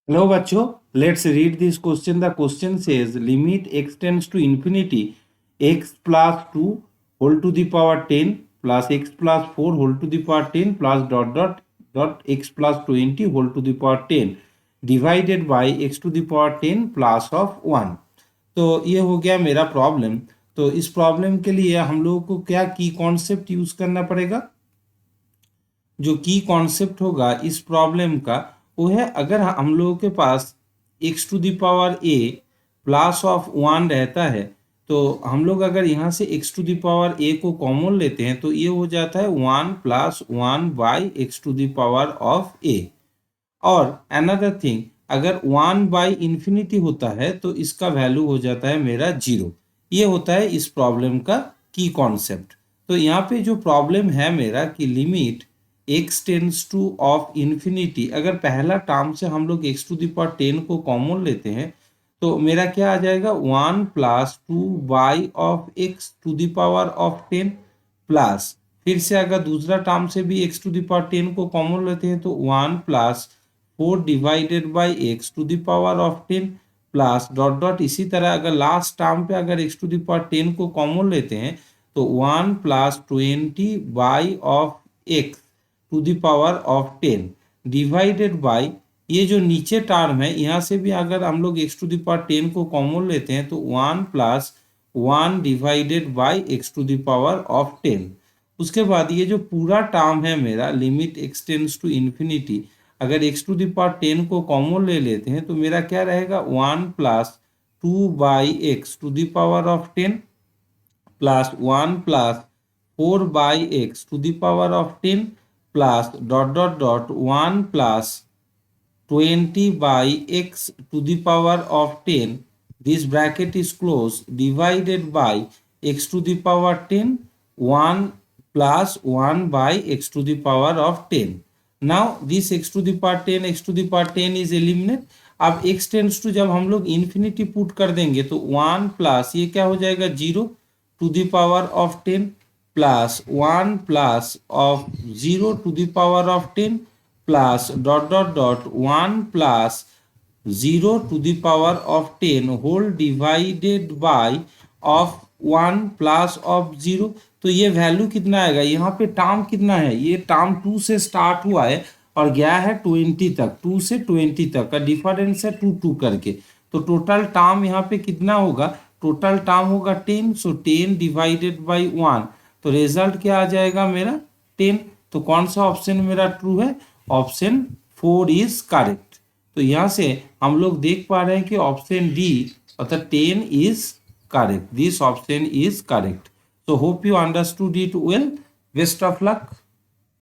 Hello बच्चों, let's read this question. The question says limit x tends to infinity x plus 2 whole to the power 10 plus x plus 4 whole to the power 10 plus dot dot dot x plus 20 whole to the power 10 divided by x to the power 10 plus of 1. तो ये हो गया मेरा problem. तो इस problem के लिए हम लोगों को क्या की कॉन्सेप्ट यूज करना पड़ेगा? जो की कॉन्सेप्ट होगा इस प्रॉब्लम का वो है, अगर हम लोगों के पास x to the power a plus of 1 रहता है तो हम लोग अगर यहाँ से x to the power a को कॉमन लेते हैं तो ये हो जाता है 1 plus 1 by x to the power of a. और अनदर थिंग, अगर 1 बाई इंफिनिटी होता है तो इसका वैल्यू हो जाता है मेरा 0. ये होता है इस प्रॉब्लम का की कॉन्सेप्ट. तो यहाँ पे जो प्रॉब्लम है मेरा कि limit x tends two of infinity, अगर पहला टर्म से हम लोग x टू द पावर 10 को कॉमन लेते हैं तो मेरा क्या आ जाएगा 1 plus 2 by of x to the power of 10 plus, फिर से अगर दूसरा टर्म से भी x टू द पावर 10 को कॉमन लेते हैं तो 1 plus 4 divided by x to the power of 10 plus dot dot. इसी तरह अगर लास्ट टर्म पे अगर x टू द पावर 10 को कॉमन लेते हैं तो 1 plus 20 by of x to the power of 10 divided by, ये जो नीचे टर्म है यहाँ से भी अगर हम लोग x टू द पावर 10 को कॉमन लेते हैं तो 1 plus 1 divided by x to the power of 10. उसके बाद ये जो पूरा टर्म है मेरा limit x tends to infinity, अगर x टू द पावर 10 को कॉमन ले लेते हैं तो मेरा क्या रहेगा 1 plus 2 by x to the power of 10 plus 1 plus 4 by x to the power of 10 plus dot dot dot 1 plus 20 by x to the power of 10, this bracket is closed, divided by x to the power 10 1 plus 1 by x to the power of 10. Now this x to the power 10 x to the power 10 is eliminate. अब x tends to जब हम लोग infinity put कर देंगे तो 1 plus ये क्या हो जाएगा 0 to the power of 10 plus 1 plus of 0 to the power of 10 plus dot dot dot 1 plus 0 to the power of 10 whole divided by of 1 plus of 0. तो ये वैल्यू कितना आएगा, यहाँ पे टर्म कितना है, ये टर्म 2 से स्टार्ट हुआ है और गया है 20 तक, 2 से 20 तक का डिफरेंस है 2 2 करके. तो टोटल टर्म यहाँ पे कितना होगा, टोटल टर्म होगा 10. सो 10 डिवाइडेड बाई 1, तो रिजल्ट क्या आ जाएगा मेरा 10. तो कौन सा ऑप्शन मेरा ट्रू है, ऑप्शन 4 इज करेक्ट. तो यहाँ से हम लोग देख पा रहे हैं कि ऑप्शन डी अर्थात 10 is correct. This option is correct. So hope you understood it well. Best of luck.